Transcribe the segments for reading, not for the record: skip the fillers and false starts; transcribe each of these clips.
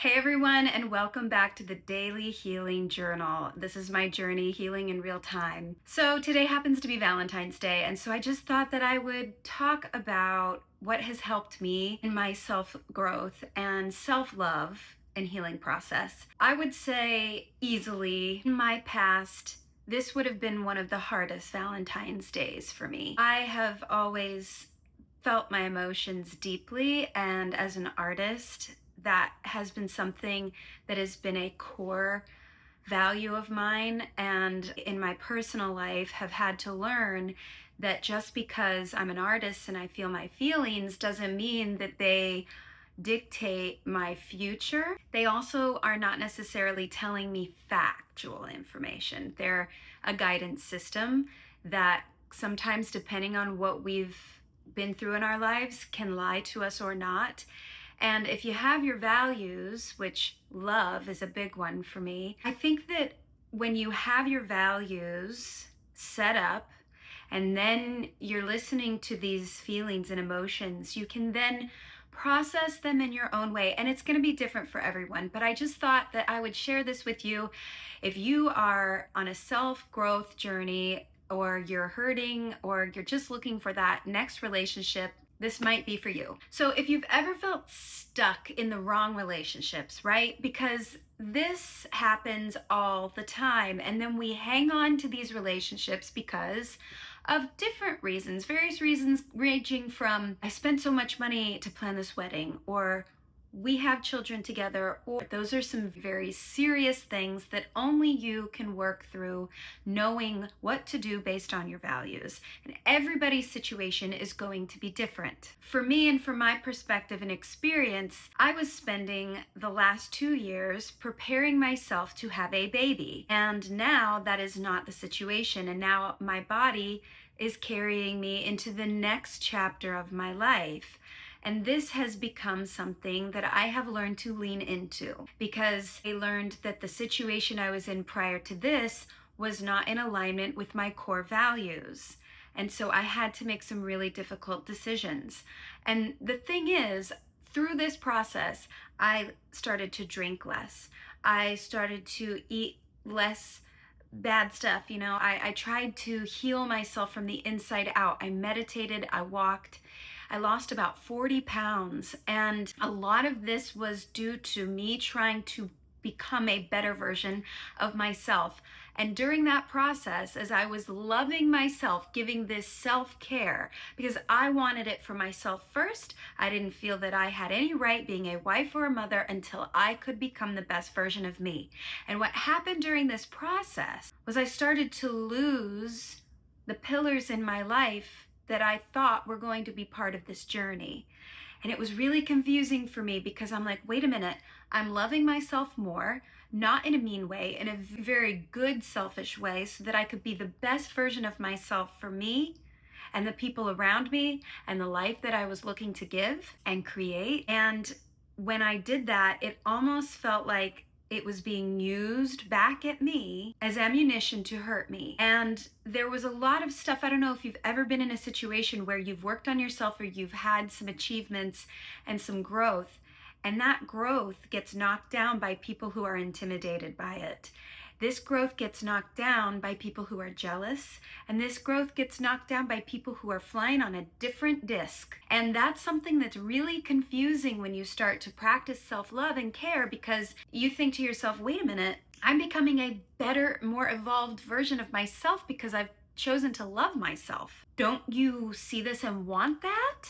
Hey everyone, and welcome back to the Daily Healing Journal. This is my journey healing in real time. So today happens to be Valentine's Day, and so I just thought that I would talk about what has helped me in my self-growth and self-love and healing process. I would say easily in my past, this would have been one of the hardest Valentine's days for me. I have always felt my emotions deeply, and as an artist, that has been something that has been a core value of mine, and in my personal life have had to learn that just because I'm an artist and I feel my feelings doesn't mean that they dictate my future. They also are not necessarily telling me factual information. They're a guidance system that sometimes, depending on what we've been through in our lives, can lie to us or not. And if you have your values, which love is a big one for me, I think that when you have your values set up and then you're listening to these feelings and emotions, you can then process them in your own way. And it's going to be different for everyone. But I just thought that I would share this with you. If you are on a self-growth journey, or you're hurting, or you're just looking for that next relationship, this might be for you. So if you've ever felt stuck in the wrong relationships, right? Because this happens all the time. And then we hang on to these relationships because of different reasons, various reasons, ranging from I spent so much money to plan this wedding, or we have children together, or those are some very serious things that only you can work through, knowing what to do based on your values. And everybody's situation is going to be different. For me, and from my perspective and experience, I was spending the last 2 years preparing myself to have a baby. And now that is not the situation. And now my body is carrying me into the next chapter of my life. And this has become something that I have learned to lean into, because I learned that the situation I was in prior to this was not in alignment with my core values. And so I had to make some really difficult decisions. And the thing is, through this process, I started to drink less. I started to eat less bad stuff. I tried to heal myself from the inside out. I meditated, I walked. I lost about 40 pounds, and a lot of this was due to me trying to become a better version of myself. And during that process, as I was loving myself, giving this self-care, because I wanted it for myself first, I didn't feel that I had any right being a wife or a mother until I could become the best version of me. And what happened during this process was I started to lose the pillars in my life that I thought were going to be part of this journey. And it was really confusing for me, because I'm like, wait a minute, I'm loving myself more, not in a mean way, in a very good, selfish way, so that I could be the best version of myself for me and the people around me and the life that I was looking to give and create. And when I did that, it almost felt like it was being used back at me as ammunition to hurt me. And there was a lot of stuff. I don't know if you've ever been in a situation where you've worked on yourself, or you've had some achievements and some growth, and that growth gets knocked down by people who are intimidated by it. This growth gets knocked down by people who are jealous, and this growth gets knocked down by people who are flying on a different disc. And that's something that's really confusing when you start to practice self-love and care, because you think to yourself, wait a minute, I'm becoming a better, more evolved version of myself because I've chosen to love myself. Don't you see this and want that?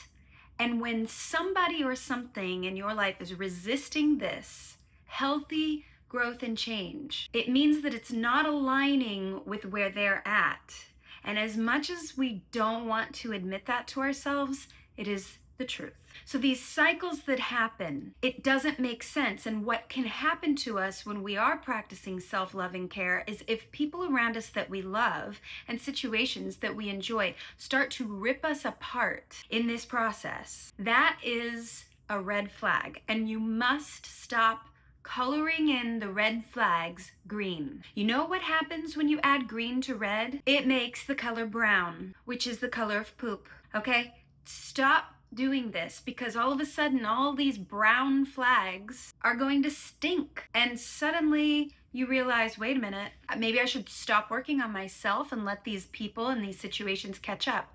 And when somebody or something in your life is resisting this healthy growth and change, it means that it's not aligning with where they're at. And as much as we don't want to admit that to ourselves, it is the truth. So these cycles that happen, it doesn't make sense. And what can happen to us when we are practicing self-love and care is if people around us that we love and situations that we enjoy start to rip us apart in this process, that is a red flag. And you must stop coloring in the red flags green. You know what happens when you add green to red? It makes the color brown, which is the color of poop, okay? Stop doing this, because all of a sudden all these brown flags are going to stink. And suddenly you realize, wait a minute, maybe I should stop working on myself and let these people and these situations catch up.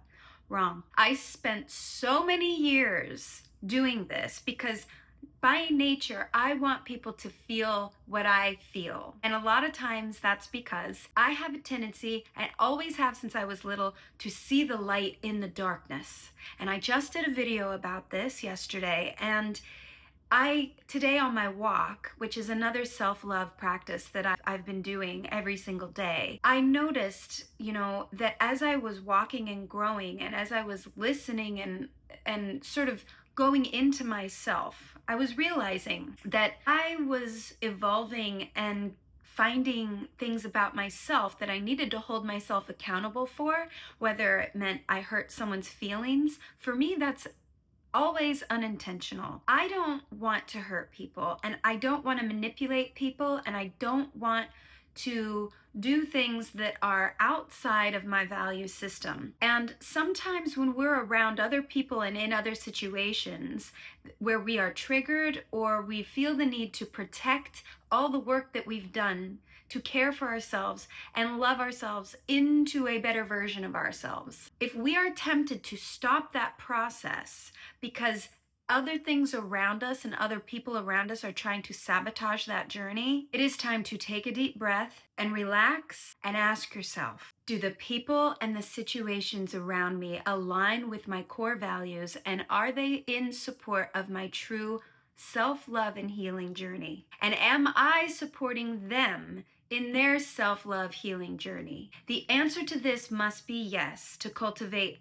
Wrong. I spent so many years doing this because by nature, I want people to feel what I feel. And a lot of times that's because I have a tendency, and always have since I was little, to see the light in the darkness. And I just did a video about this yesterday, and today on my walk, which is another self-love practice that I've been doing every single day, I noticed, that as I was walking and growing, and as I was listening and sort of going into myself, I was realizing that I was evolving and finding things about myself that I needed to hold myself accountable for, whether it meant I hurt someone's feelings. For me, that's always unintentional. I don't want to hurt people, and I don't want to manipulate people, and I don't want to do things that are outside of my value system. And sometimes when we're around other people and in other situations where we are triggered, or we feel the need to protect all the work that we've done to care for ourselves and love ourselves into a better version of ourselves, if we are tempted to stop that process because other things around us and other people around us are trying to sabotage that journey, it is time to take a deep breath and relax and ask yourself, do the people and the situations around me align with my core values, and are they in support of my true self-love and healing journey? And am I supporting them in their self-love healing journey? The answer to this must be yes, to cultivate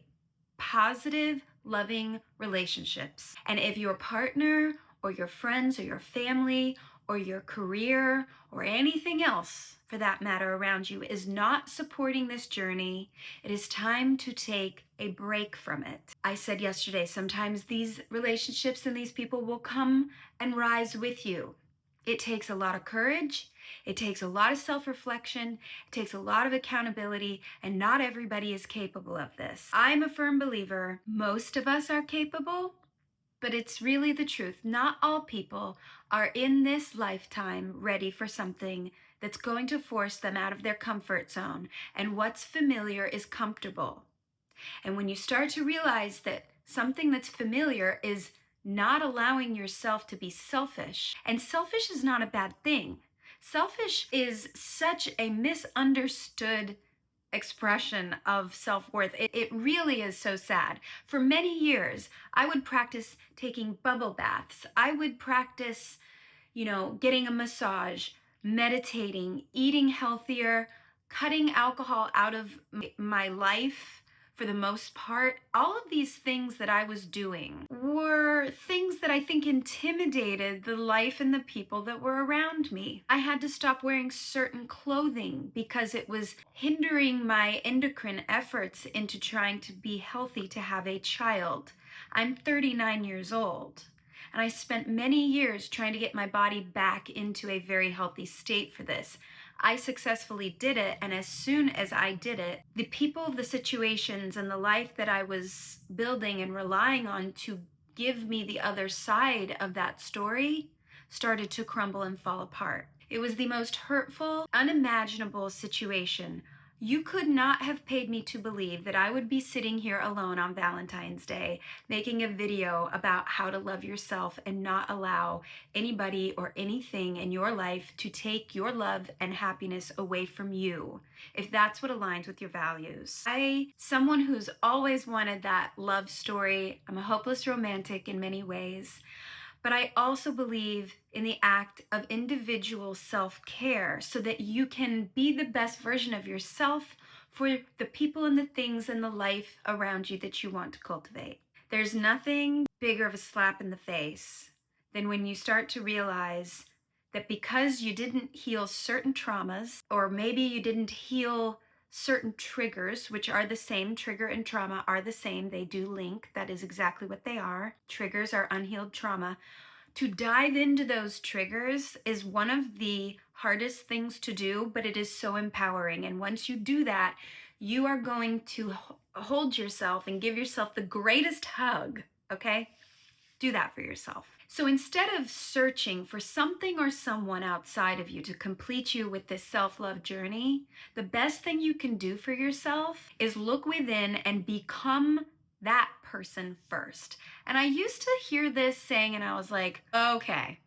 positive, loving relationships. And if your partner or your friends or your family or your career or anything else for that matter around you is not supporting this journey, it is time to take a break from it. I said yesterday, sometimes these relationships and these people will come and rise with you. It takes a lot of courage. It takes a lot of self-reflection. It takes a lot of accountability, and not everybody is capable of this. I'm a firm believer most of us are capable, but it's really the truth. Not all people are in this lifetime ready for something that's going to force them out of their comfort zone, and what's familiar is comfortable. And when you start to realize that something that's familiar is not allowing yourself to be selfish, and selfish is not a bad thing. Selfish is such a misunderstood expression of self-worth. It really is so sad. For many years, I would practice taking bubble baths. I would practice, getting a massage, meditating, eating healthier, cutting alcohol out of my life for the most part. All of these things that I was doing were things that I think intimidated the life and the people that were around me. I had to stop wearing certain clothing because it was hindering my endocrine efforts into trying to be healthy to have a child. I'm 39 years old. And I spent many years trying to get my body back into a very healthy state for this. I successfully did it, and as soon as I did it, the people, the situations, and the life that I was building and relying on to give me the other side of that story started to crumble and fall apart. It was the most hurtful, unimaginable situation. You could not have paid me to believe that I would be sitting here alone on Valentine's Day making a video about how to love yourself and not allow anybody or anything in your life to take your love and happiness away from you, if that's what aligns with your values. Someone who's always wanted that love story. I'm a hopeless romantic in many ways. But I also believe in the act of individual self-care so that you can be the best version of yourself for the people and the things and the life around you that you want to cultivate. There's nothing bigger of a slap in the face than when you start to realize that because you didn't heal certain traumas, or maybe you didn't heal certain triggers, which are the same. Trigger and trauma are the same. They do link. That is exactly what they are. Triggers are unhealed trauma. To dive into those triggers is one of the hardest things to do, but it is so empowering. And once you do that, you are going to hold yourself and give yourself the greatest hug okay? Do that for yourself. So instead of searching for something or someone outside of you to complete you with this self-love journey, the best thing you can do for yourself is look within and become that person first. And I used to hear this saying and I was like, okay,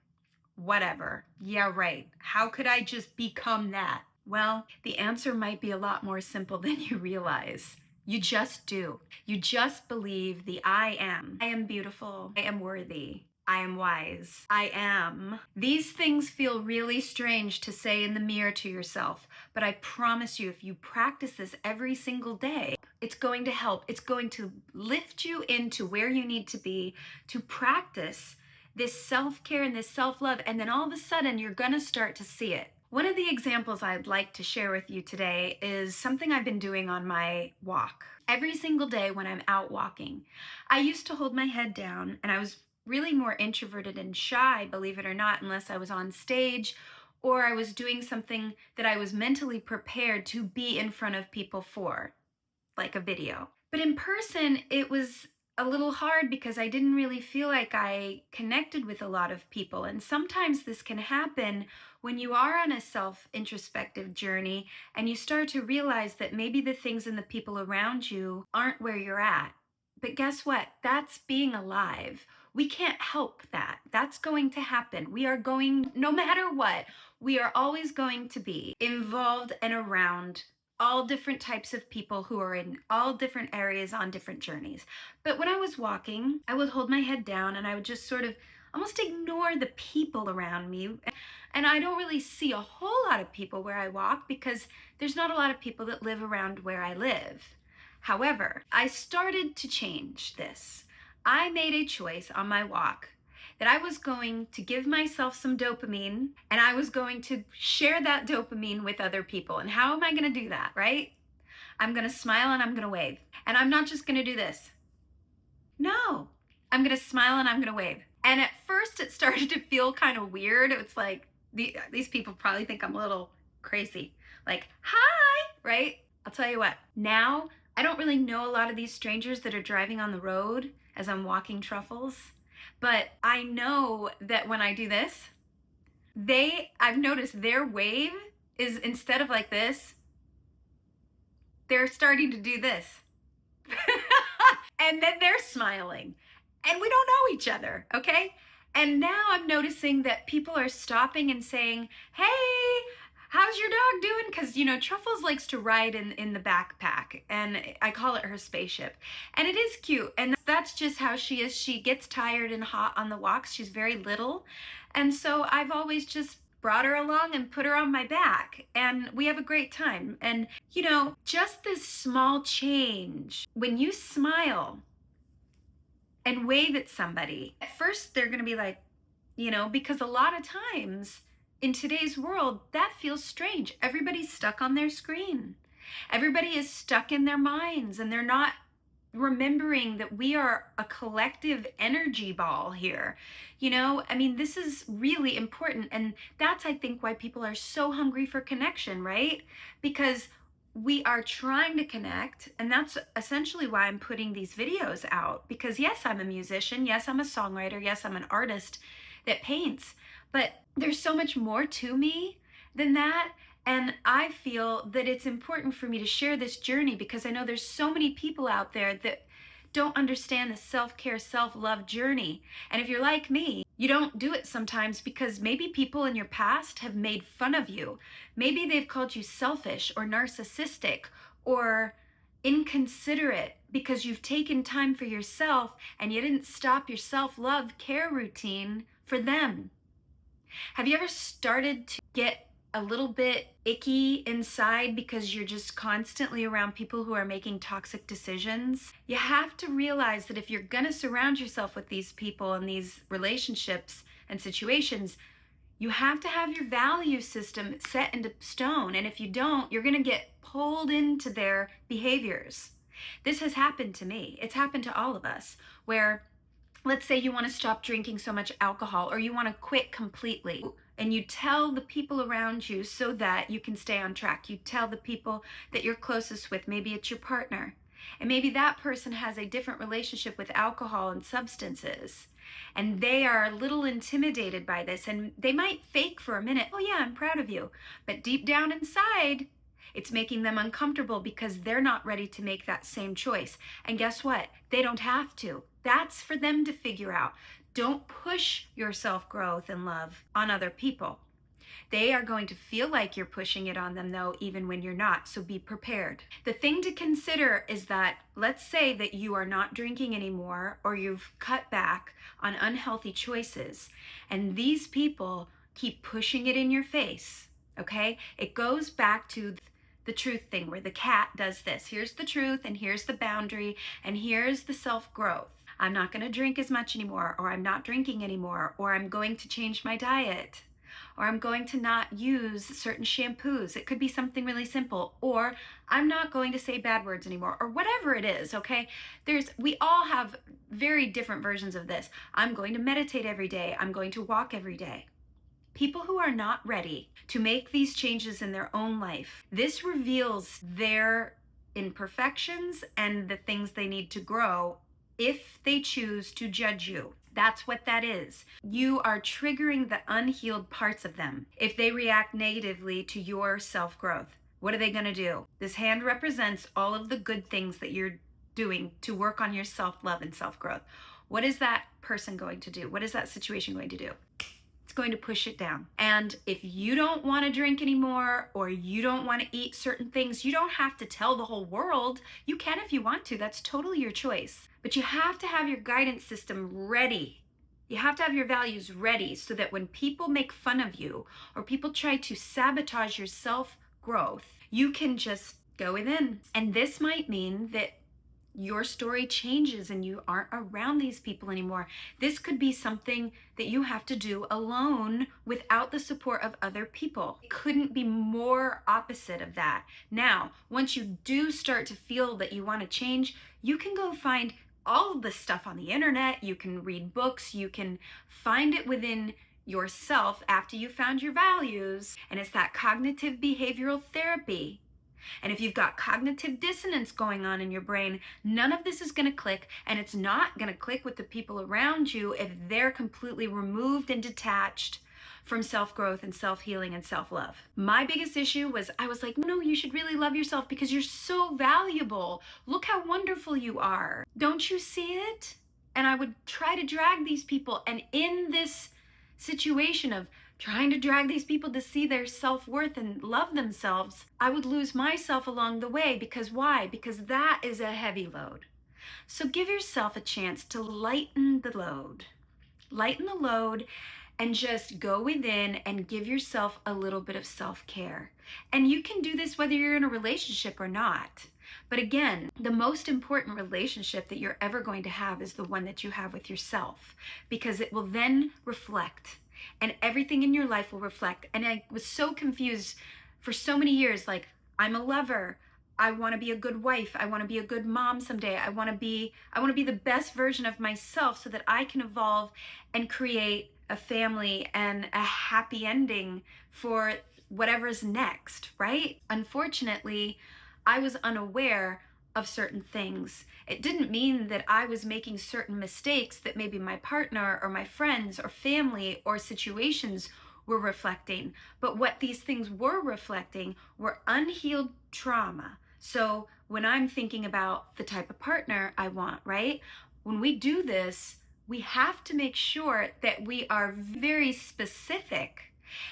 whatever. Yeah, right. How could I just become that? Well, the answer might be a lot more simple than you realize. You just do. You just believe the I am. I am beautiful. I am worthy. I am wise. I am. These things feel really strange to say in the mirror to yourself, but I promise you, if you practice this every single day, it's going to help. It's going to lift you into where you need to be to practice this self-care and this self-love, and then all of a sudden you're going to start to see it. One of the examples I'd like to share with you today is something I've been doing on my walk. Every single day when I'm out walking, I used to hold my head down, and I was really more introverted and shy, believe it or not, unless I was on stage or I was doing something that I was mentally prepared to be in front of people for, like a video. But in person, it was a little hard because I didn't really feel like I connected with a lot of people. And sometimes this can happen when you are on a self-introspective journey and you start to realize that maybe the things and the people around you aren't where you're at. But guess what? That's being alive. We can't help that. That's going to happen. We are going, no matter what, we are always going to be involved and around all different types of people who are in all different areas on different journeys. But when I was walking, I would hold my head down and I would just sort of almost ignore the people around me. And I don't really see a whole lot of people where I walk because there's not a lot of people that live around where I live. However, I started to change this. I made a choice on my walk that I was going to give myself some dopamine and I was going to share that dopamine with other people. And how am I going to do that, right? I'm going to smile and I'm going to wave. And I'm not just going to do this. No, I'm going to smile and I'm going to wave. And at first it started to feel kind of weird. It's like, these people probably think I'm a little crazy. Like, hi, right? I'll tell you what, now I don't really know a lot of these strangers that are driving on the road as I'm walking truffles. But I know that when I do this, I've noticed their wave is, instead of like this, they're starting to do this. And then they're smiling. And we don't know each other, okay? And now I'm noticing that people are stopping and saying, hey, how's your dog doing? Because, you know, Truffles likes to ride in the backpack, and I call it her spaceship. And it is cute, and that's just how she is. She gets tired and hot on the walks. She's very little. And so I've always just brought her along and put her on my back, and we have a great time. And, you know, just this small change, when you smile and wave at somebody, at first they're going to be like, you know, because a lot of times in today's world, that feels strange. Everybody's stuck on their screen. Everybody is stuck in their minds, and they're not remembering that we are a collective energy ball here. You know, I mean, this is really important. And that's, I think, why people are so hungry for connection, right? Because we are trying to connect, and that's essentially why I'm putting these videos out. Because yes, I'm a musician. Yes, I'm a songwriter. Yes, I'm an artist that paints. But there's so much more to me than that. And I feel that it's important for me to share this journey because I know there's so many people out there that don't understand the self-care, self-love journey. And if you're like me, you don't do it sometimes because maybe people in your past have made fun of you. Maybe they've called you selfish or narcissistic or inconsiderate because you've taken time for yourself and you didn't stop your self-love care routine for them. Have you ever started to get a little bit icky inside because you're just constantly around people who are making toxic decisions? You have to realize that if you're gonna surround yourself with these people and these relationships and situations, you have to have your value system set into stone. And if you don't, you're gonna get pulled into their behaviors. This has happened to me. It's happened to all of us, where let's say you want to stop drinking so much alcohol or you want to quit completely, and you tell the people around you so that you can stay on track. You tell the people that you're closest with, maybe it's your partner, And maybe that person has a different relationship with alcohol and substances. And they are a little intimidated by this. And they might fake for a minute, oh, yeah, I'm proud of you. But deep down inside, it's making them uncomfortable because they're not ready to make that same choice. And guess what? They don't have to. That's for them to figure out. Don't push your self-growth and love on other people. They are going to feel like you're pushing it on them, though, even when you're not. So be prepared. The thing to consider is that, let's say that you are not drinking anymore, or you've cut back on unhealthy choices, and these people keep pushing it in your face, okay? It goes back to the truth thing where the cat does this. Here's the truth, and here's the boundary, and here's the self-growth. I'm not going to drink as much anymore, or I'm not drinking anymore, or I'm going to change my diet, or I'm going to not use certain shampoos. It could be something really simple, or I'm not going to say bad words anymore, or whatever it is, okay? We all have very different versions of this. I'm going to meditate every day. I'm going to walk every day. People who are not ready to make these changes in their own life, this reveals their imperfections and the things they need to grow if they choose to judge you. That's what that is. You are triggering the unhealed parts of them if they react negatively to your self-growth. What are they going to do? This hand represents all of the good things that you're doing to work on your self-love and self-growth. What is that person going to do? What is that situation going to do? It's going to push it down. And if you don't want to drink anymore, or you don't want to eat certain things, you don't have to tell the whole world. You can if you want to. That's totally your choice. But you have to have your guidance system ready. You have to have your values ready so that when people make fun of you or people try to sabotage your self-growth, you can just go within. And this might mean that your story changes and you aren't around these people anymore. This could be something that you have to do alone without the support of other people. It couldn't be more opposite of that. Now, once you do start to feel that you want to change, you can go find all of this stuff on the internet. You can read books. You can find it within yourself after you found your values. And it's that cognitive behavioral therapy. And if you've got cognitive dissonance going on in your brain, none of this is going to click, and it's not going to click with the people around you if they're completely removed and detached from self-growth and self-healing and self-love. My biggest issue was I was like, no, you should really love yourself because you're so valuable. Look how wonderful you are. Don't you see it? And I would try to drag these people, and in this situation of trying to drag these people to see their self-worth and love themselves, I would lose myself along the way. Because why? Because that is a heavy load. So give yourself a chance to lighten the load. Lighten the load and just go within and give yourself a little bit of self-care. And you can do this whether you're in a relationship or not. But again, the most important relationship that you're ever going to have is the one that you have with yourself, because it will then reflect, and everything in your life will reflect. And I was so confused for so many years, like, I'm a lover, I want to be a good wife, I want to be a good mom someday, I want to be the best version of myself so that I can evolve and create a family and a happy ending for whatever's next, right? Unfortunately, I was unaware of certain things. It didn't mean that I was making certain mistakes that maybe my partner or my friends or family or situations were reflecting. But what these things were reflecting were unhealed trauma. So when I'm thinking about the type of partner I want, right? When we do this, we have to make sure that we are very specific.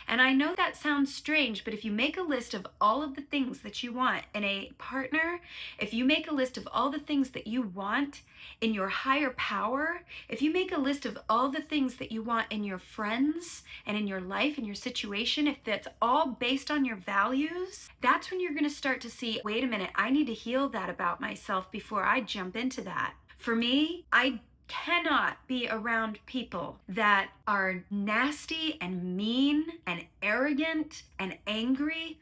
And I know that sounds strange, but if you make a list of all of the things that you want in a partner, if you make a list of all the things that you want in your higher power, if you make a list of all the things that you want in your friends and in your life and your situation, if that's all based on your values, that's when you're going to start to see, wait a minute, I need to heal that about myself before I jump into that. For me, I cannot be around people that are nasty and mean and arrogant and angry.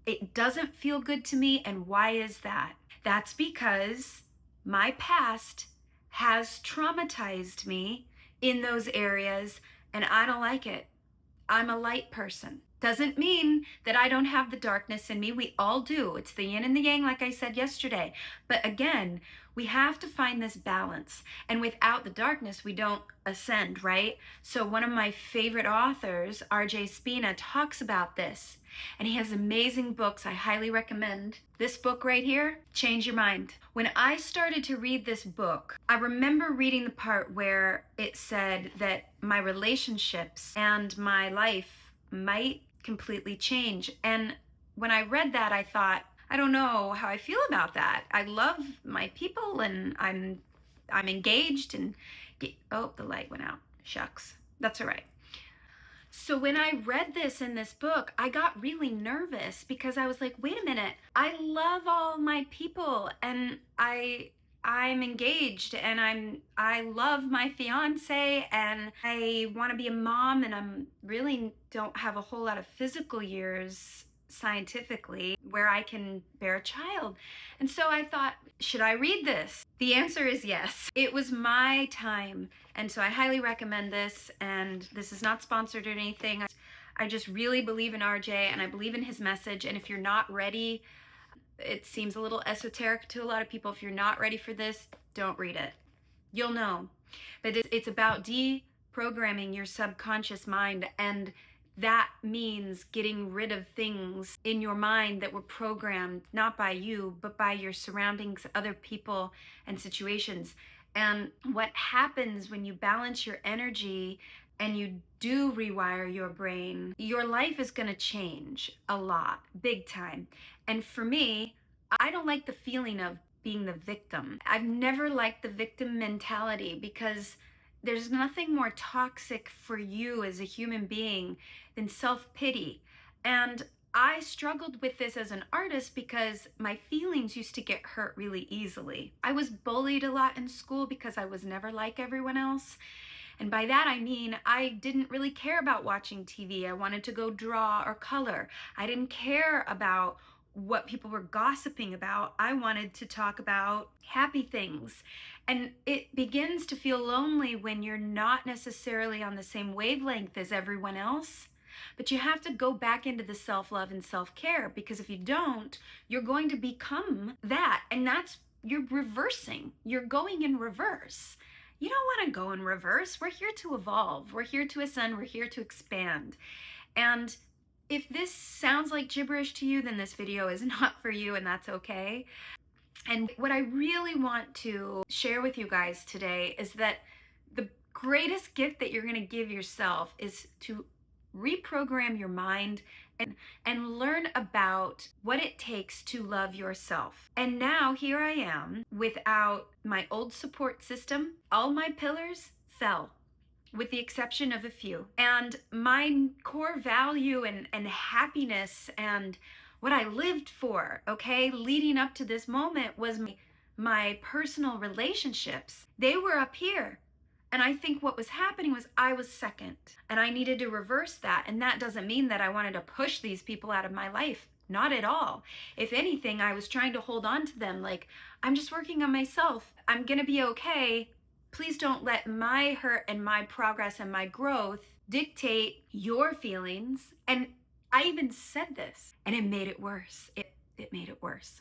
It doesn't feel good to me. And why is that? That's because my past has traumatized me in those areas, and I don't like it. I'm a light person. Doesn't mean that I don't have the darkness in me. We all do. It's the yin and the yang, like I said yesterday. But again, we have to find this balance. And without the darkness, we don't ascend, right? So one of my favorite authors, R.J. Spina, talks about this. And he has amazing books I highly recommend. This book right here, Change Your Mind. When I started to read this book, I remember reading the part where it said that my relationships and my life might completely change. And when I read that, I thought, I don't know how I feel about that. I love my people and I'm engaged and oh, the light went out. Shucks. That's all right. So when I read this in this book, I got really nervous because I was like, wait a minute, I love all my people and I'm engaged and I love my fiance and I want to be a mom and I'm really don't have a whole lot of physical years scientifically where I can bear a child. And so I thought, should I read this? The answer is yes. It was my time. And so I highly recommend this. And this is not sponsored or anything. I just really believe in RJ and I believe in his message. And if you're not ready, it seems a little esoteric to a lot of people. If you're not ready for this, don't read it. You'll know. But it's about deprogramming your subconscious mind, and that means getting rid of things in your mind that were programmed not by you, but by your surroundings, other people, and situations. And what happens when you balance your energy and you do rewire your brain, your life is going to change a lot, big time. And for me, I don't like the feeling of being the victim. I've never liked the victim mentality because there's nothing more toxic for you as a human being than self-pity. And I struggled with this as an artist because my feelings used to get hurt really easily. I was bullied a lot in school because I was never like everyone else. And by that I mean I didn't really care about watching TV. I wanted to go draw or color. I didn't care about what people were gossiping about. I wanted to talk about happy things. And it begins to feel lonely when you're not necessarily on the same wavelength as everyone else. But you have to go back into the self-love and self-care, because if you don't, you're going to become that. And you're reversing. You're going in reverse. You don't want to go in reverse. We're here to evolve. We're here to ascend. We're here to expand. And if this sounds like gibberish to you, then this video is not for you, and that's okay. And what I really want to share with you guys today is that the greatest gift that you're going to give yourself is to reprogram your mind and learn about what it takes to love yourself. And now here I am without my old support system. All my pillars fell, with the exception of a few. And my core value and happiness and what I lived for, okay, leading up to this moment was my personal relationships. They were up here. And I think what was happening was I was second, and I needed to reverse that. And that doesn't mean that I wanted to push these people out of my life. Not at all. If anything, I was trying to hold on to them like, I'm just working on myself. I'm going to be okay. Please don't let my hurt and my progress and my growth dictate your feelings. And I even said this, and it made it worse. It made it worse.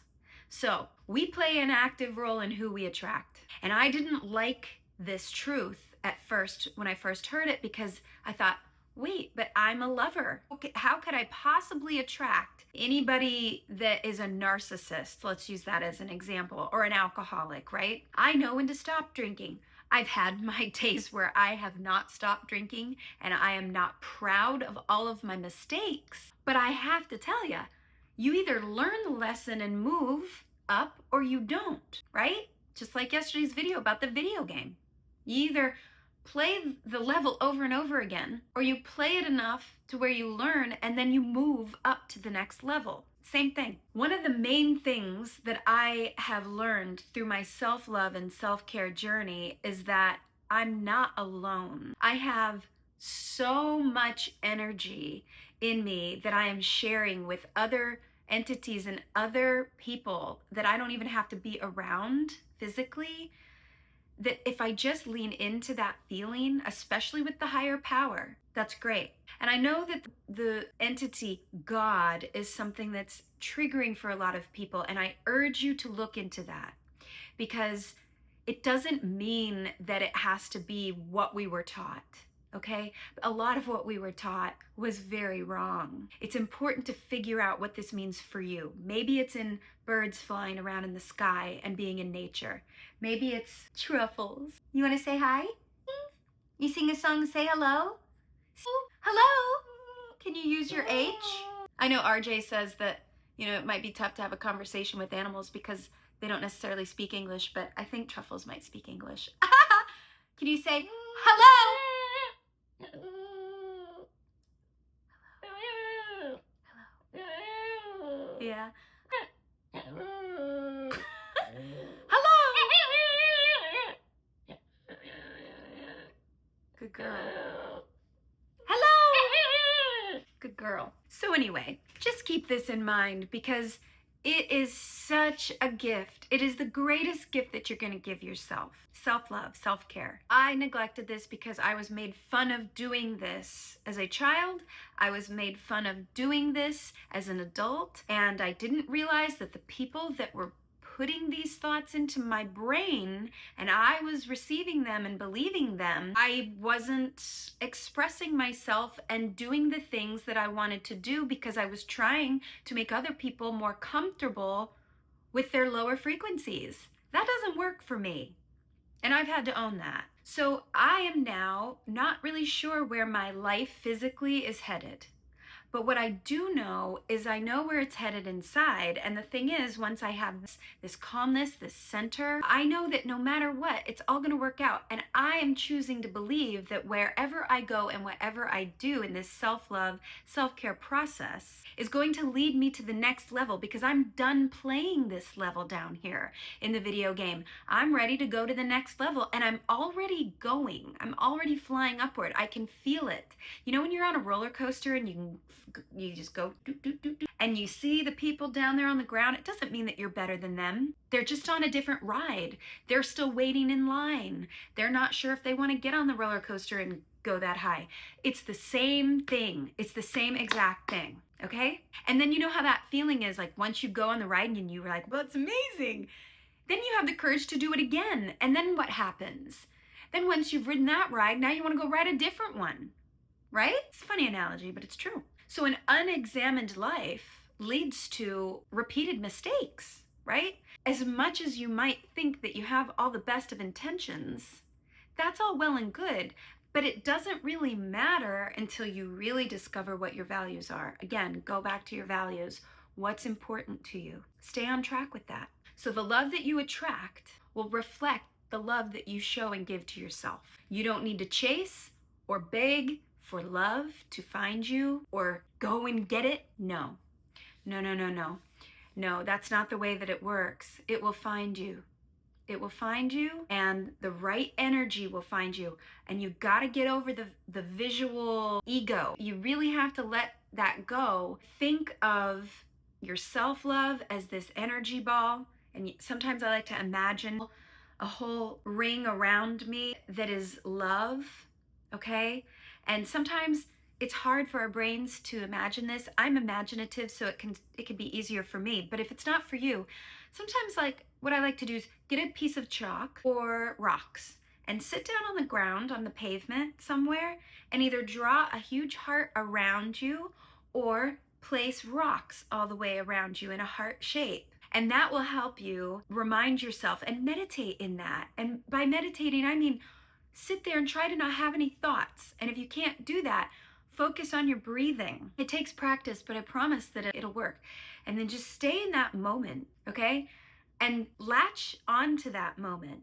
So we play an active role in who we attract. And I didn't like this truth at first when I first heard it, because I thought, wait, but I'm a lover. Okay, how could I possibly attract anybody that is a narcissist? Let's use that as an example, or an alcoholic, right? I know when to stop drinking. I've had my days where I have not stopped drinking, and I am not proud of all of my mistakes. But I have to tell you, you either learn the lesson and move up, or you don't, right? Just like yesterday's video about the video game. You either play the level over and over again, or you play it enough to where you learn and then you move up to the next level. Same thing. One of the main things that I have learned through my self-love and self-care journey is that I'm not alone. I have so much energy in me that I am sharing with other entities and other people that I don't even have to be around physically. that if I just lean into that feeling, especially with the higher power, that's great. And I know that the entity God is something that's triggering for a lot of people, and I urge you to look into that, because it doesn't mean that it has to be what we were taught. Okay? A lot of what we were taught was very wrong. It's important to figure out what this means for you. Maybe it's in birds flying around in the sky and being in nature. Maybe it's truffles. You want to say hi? You sing a song, say hello? Hello? Can you use your H? I know RJ says that, it might be tough to have a conversation with animals because they don't necessarily speak English, but I think truffles might speak English. Can you say hello? Hello. Yeah. Hello. Good girl. Hello. Good girl. So anyway, just keep this in mind because it is such a gift. It is the greatest gift that you're going to give yourself. Self-love, self-care. I neglected this because I was made fun of doing this as a child. I was made fun of doing this as an adult. And I didn't realize that the people that were putting these thoughts into my brain and I was receiving them and believing them, I wasn't expressing myself and doing the things that I wanted to do because I was trying to make other people more comfortable with their lower frequencies. That doesn't work for me. And I've had to own that. So I am now not really sure where my life physically is headed. But what I do know is I know where it's headed inside. And the thing is, once I have this calmness, this center, I know that no matter what, it's all going to work out. And I am choosing to believe that wherever I go and whatever I do in this self-love, self-care process is going to lead me to the next level because I'm done playing this level down here in the video game. I'm ready to go to the next level and I'm already going. I'm already flying upward. I can feel it. You know when you're on a roller coaster and you just go doo, doo, doo, doo, and you see the people down there on the ground, it doesn't mean that you're better than them. They're just on a different ride. They're still waiting in line. They're not sure if they want to get on the roller coaster and go that high. It's the same thing. It's the same exact thing. Okay? And then you know how that feeling is, like once you go on the ride and you were like, well, it's amazing. Then you have the courage to do it again. And then what happens? Then once you've ridden that ride, now you want to go ride a different one. Right? It's a funny analogy, but it's true. So an unexamined life leads to repeated mistakes, right? As much as you might think that you have all the best of intentions, that's all well and good, but it doesn't really matter until you really discover what your values are. Again, go back to your values. What's important to you? Stay on track with that. So the love that you attract will reflect the love that you show and give to yourself. You don't need to chase or beg for love to find you or go and get it. No, no, no, no, no. No, that's not the way that it works. It will find you. It will find you and the right energy will find you. And you got to get over the visual ego. You really have to let that go. Think of your self-love as this energy ball. And sometimes I like to imagine a whole ring around me that is love. Okay? And sometimes it's hard for our brains to imagine this. I'm imaginative, so it can be easier for me. But if it's not for you, sometimes like what I like to do is get a piece of chalk or rocks and sit down on the ground on the pavement somewhere and either draw a huge heart around you or place rocks all the way around you in a heart shape. And that will help you remind yourself and meditate in that. And by meditating, I mean sit there and try to not have any thoughts. And if you can't do that, focus on your breathing. It takes practice, but I promise that it'll work. And then just stay in that moment, okay? And latch onto that moment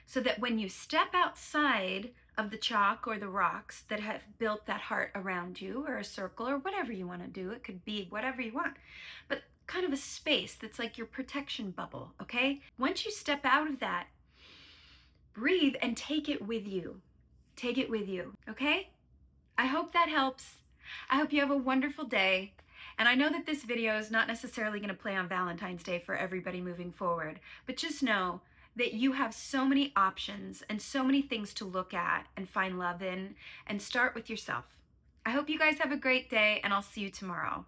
so that when you step outside of the chalk or the rocks that have built that heart around you or a circle or whatever you want to do, it could be whatever you want, but kind of a space that's like your protection bubble, okay? Once you step out of that, breathe and take it with you. Take it with you, okay? I hope that helps. I hope you have a wonderful day. And I know that this video is not necessarily going to play on Valentine's Day for everybody moving forward, but just know that you have so many options and so many things to look at and find love in, and start with yourself. I hope you guys have a great day, and I'll see you tomorrow.